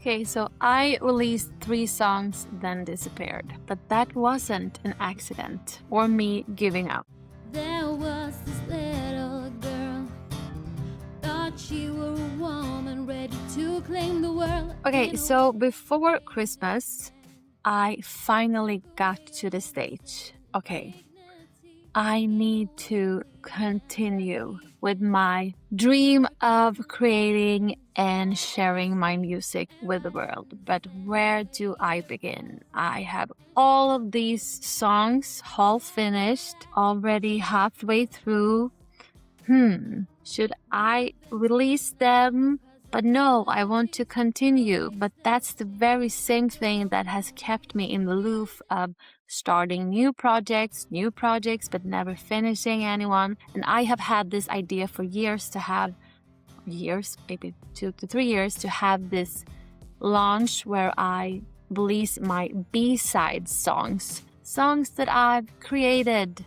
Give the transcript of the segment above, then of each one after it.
Okay, so I released 3 songs, then disappeared. But that wasn't an accident or me giving up. There was this little girl, thought she were a woman ready to claim the world. Okay, so before Christmas, I finally got to the stage. Okay, I need to continue with my dream of creating and sharing my music with the world. But where do I begin? I have all of these songs half finished, already halfway through. Should I release them? But no, I want to continue. But that's the very same thing that has kept me in the loop of starting new projects, but never finishing anyone. And I have had this idea for maybe 2 to 3 years, to have this launch where I release my B-side songs that I've created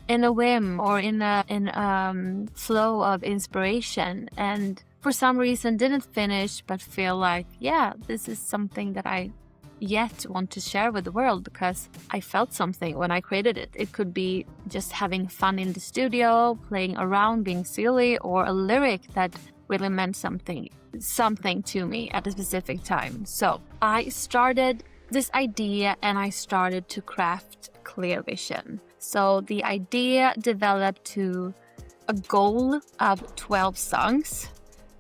in a whim or in a flow of inspiration, and for some reason didn't finish, but feel like, yeah, this is something that I yet want to share with the world because I felt something when I created it. It could be just having fun in the studio, playing around, being silly, or a lyric that really meant something to me at a specific time. So I started this idea and I started to craft clear vision. So the idea developed to a goal of 12 songs.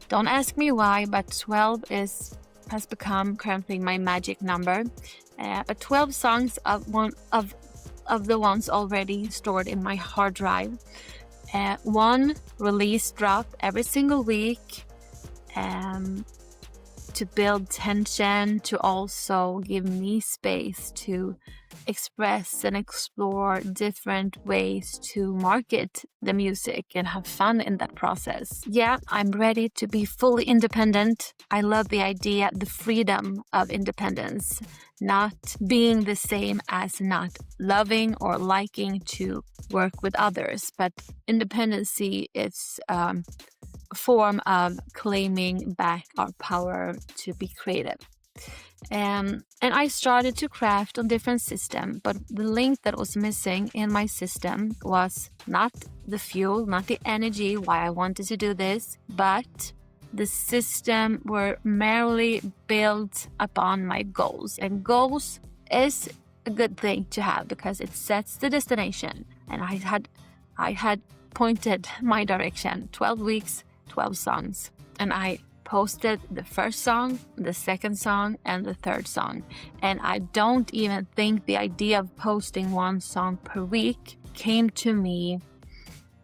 Don't ask me why, but 12 has become currently my magic number. But 12 songs of the ones already stored in my hard drive. One release drop every single week. To build tension, to also give me space to express and explore different ways to market the music and have fun in that process. Yeah, I'm ready to be fully independent. I love the idea, the freedom of independence, not being the same as not loving or liking to work with others, but independency is a form of claiming back our power to be creative. And I started to craft on different systems, but the link that was missing in my system was not the fuel, not the energy why I wanted to do this, but the system were merely built upon my goals. And goals is a good thing to have because it sets the destination. And I had pointed my direction, 12 weeks, 12 songs. And I posted the first song, the second song, and the third song. And I don't even think the idea of posting one song per week came to me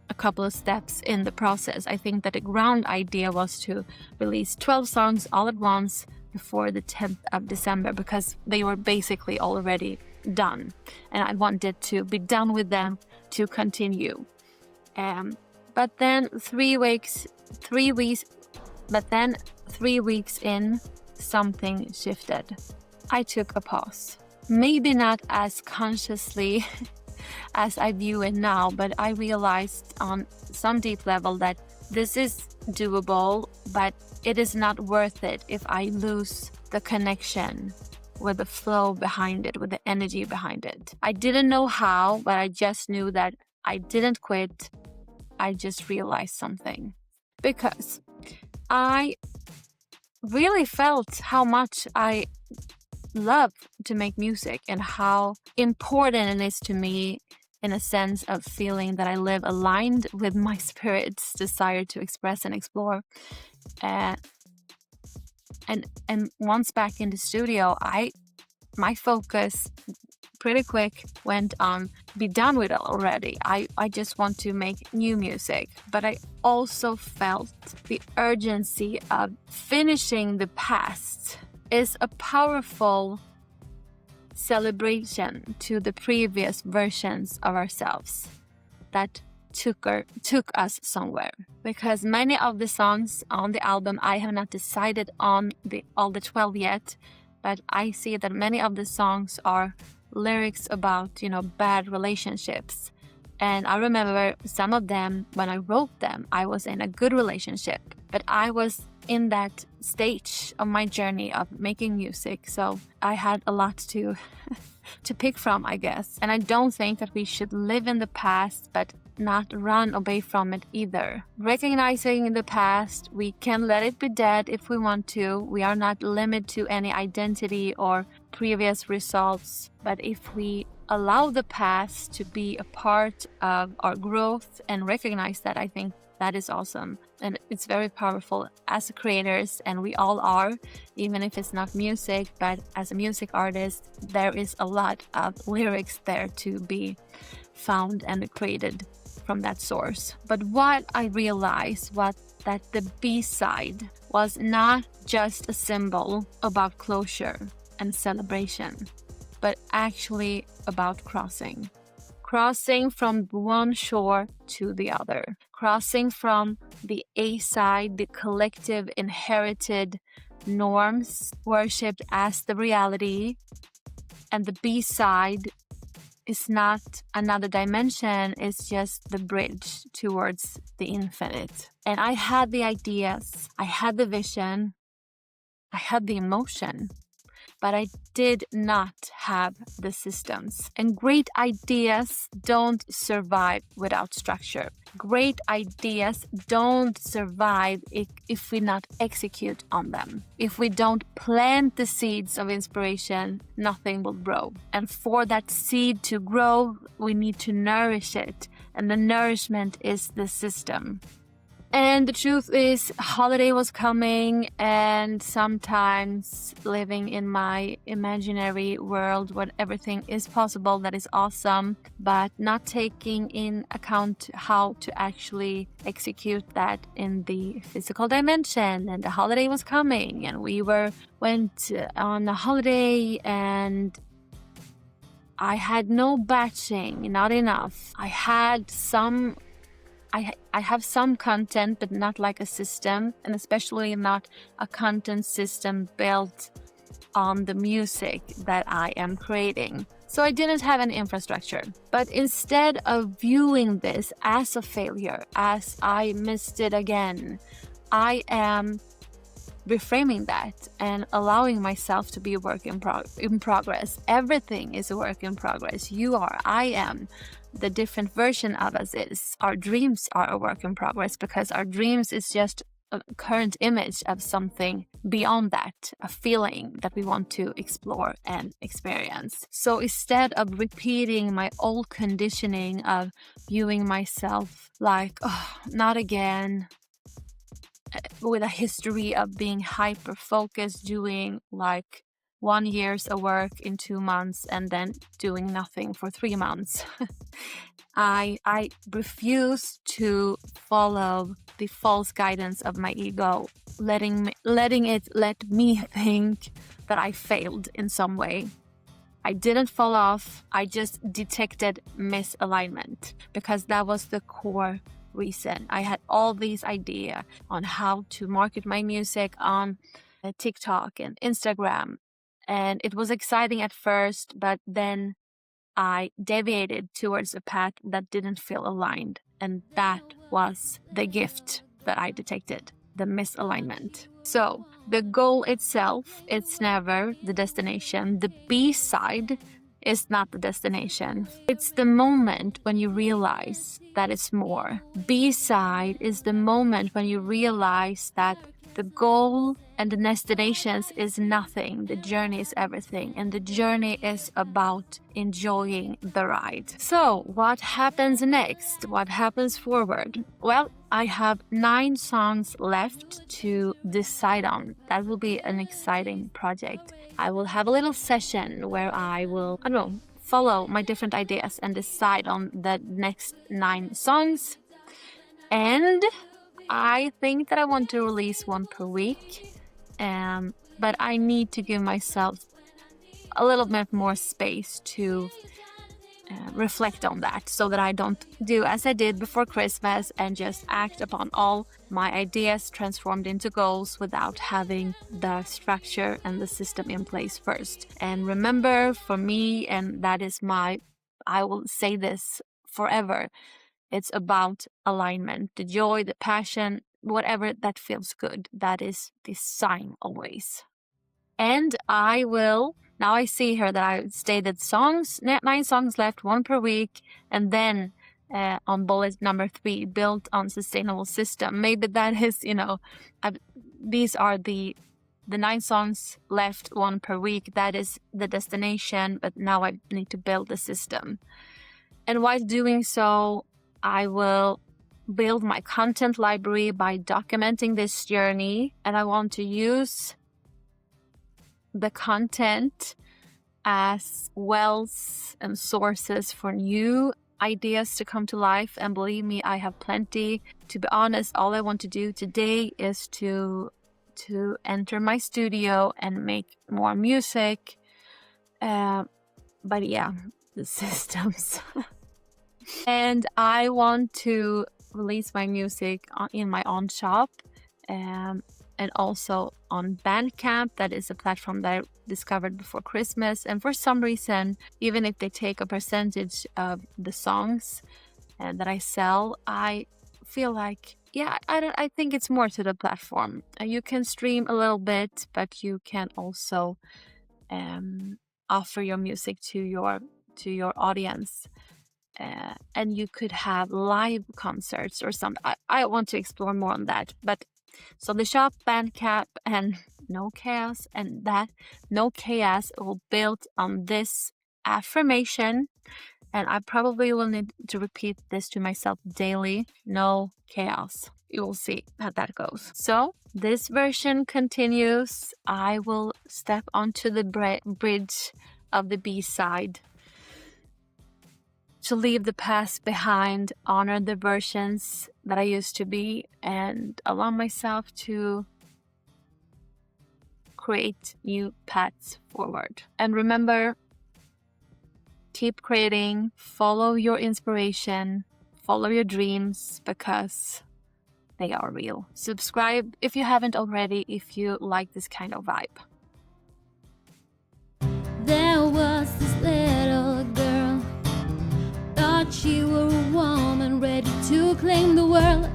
a couple of steps in the process. I think that the ground idea was to release 12 songs all at once before the 10th of December because they were basically already done. And I wanted to be done with them to continue. But then 3 weeks in, something shifted. I took a pause. Maybe not as consciously as I view it now, but I realized on some deep level that this is doable, but it is not worth it if I lose the connection with the flow behind it, with the energy behind it. I didn't know how, but I just knew that I didn't quit. I just realized something. Because I really felt how much I love to make music and how important it is to me in a sense of feeling that I live aligned with my spirit's desire to express and explore. And once back in the studio, my focus pretty quick went on be done with it already. I just want to make new music. But I also felt the urgency of finishing the past is a powerful celebration to the previous versions of ourselves that took us somewhere. Because many of the songs on the album, I have not decided on all the 12 yet, but I see that many of the songs are lyrics about, bad relationships. And I remember some of them, when I wrote them, I was in a good relationship, but I was in that stage of my journey of making music. So I had a lot to pick from, I guess. And I don't think that we should live in the past, but not run away from it either. Recognizing the past, we can let it be dead if we want to. We are not limited to any identity or previous results. But if we allow the past to be a part of our growth and recognize that, I think that is awesome. And it's very powerful as creators, and we all are, even if it's not music. But as a music artist, there is a lot of lyrics there to be found and created from that source. But what I realized was that the B-side was not just a symbol about closure and celebration, but actually about crossing. Crossing from one shore to the other. Crossing from the A side, the collective inherited norms worshipped as the reality, and the B side is not another dimension, it's just the bridge towards the infinite. And I had the ideas, I had the vision, I had the emotion, but I did not have the systems. And great ideas don't survive without structure. Great ideas don't survive if we not execute on them. If we don't plant the seeds of inspiration, nothing will grow. And for that seed to grow, we need to nourish it. And the nourishment is the system. And the truth is, holiday was coming, and sometimes living in my imaginary world where everything is possible, that is awesome, but not taking in account how to actually execute that in the physical dimension. And the holiday was coming, and we went on a holiday, and I had no batching, not enough. I have some content, but not like a system, and especially not a content system built on the music that I am creating. So I didn't have an infrastructure. But instead of viewing this as a failure, as I missed it again, I am reframing that and allowing myself to be a work in progress. Everything is a work in progress. You are, I am. The different version of us is. Our dreams are a work in progress, because our dreams is just a current image of something beyond that, a feeling that we want to explore and experience. So instead of repeating my old conditioning of viewing myself like, oh, not again, with a history of being hyper focused, doing like 1 year's of work in 2 months and then doing nothing for 3 months. I refuse to follow the false guidance of my ego, letting it let me think that I failed in some way. I didn't fall off. I just detected misalignment, because that was the core reason. I had all these ideas on how to market my music on TikTok and Instagram. And it was exciting at first, but then I deviated towards a path that didn't feel aligned. And that was the gift that I detected, the misalignment. So the goal itself, it's never the destination. The B-side is not the destination. It's the moment when you realize that it's more. B-side is the moment when you realize that the goal and the destinations is nothing. The journey is everything. And the journey is about enjoying the ride. So what happens next? What happens forward? Well, I have 9 songs left to decide on. That will be an exciting project. I will have a little session where I will, follow my different ideas and decide on the next 9 songs. And I think that I want to release 1 per week, but I need to give myself a little bit more space to reflect on that, so that I don't do as I did before Christmas and just act upon all my ideas transformed into goals without having the structure and the system in place first. And remember, for me, and that is I will say this forever, it's about alignment, the joy, the passion, whatever that feels good. That is the sign always. And now I see here that I stated 9 songs left, 1 per week. And then on bullet number 3, built on sustainable system. Maybe that is, these are the 9 songs left, 1 per week. That is the destination, but now I need to build the system. And while doing so, I will build my content library by documenting this journey. And I want to use the content as wells and sources for new ideas to come to life. And believe me, I have plenty. To be honest, all I want to do today is to enter my studio and make more music. But yeah, the systems. And I want to release my music in my own shop, and also on Bandcamp. That is a platform that I discovered before Christmas. And for some reason, even if they take a percentage of the songs that I sell, I feel like, I think it's more to the platform. You can stream a little bit, but you can also offer your music to your audience. And you could have live concerts or something. I want to explore more on that. But so the shop, Bandcamp, and No Chaos, and that No Chaos will build on this affirmation. And I probably will need to repeat this to myself daily. No chaos. You will see how that goes. So this version continues. I will step onto the bridge of the B-side to leave the past behind, honor the versions that I used to be, and allow myself to create new paths forward. And remember, keep creating, follow your inspiration, follow your dreams, because they are real. Subscribe if you haven't already, if you like this kind of vibe. There was this little girl, thought she were a woman ready to claim the world.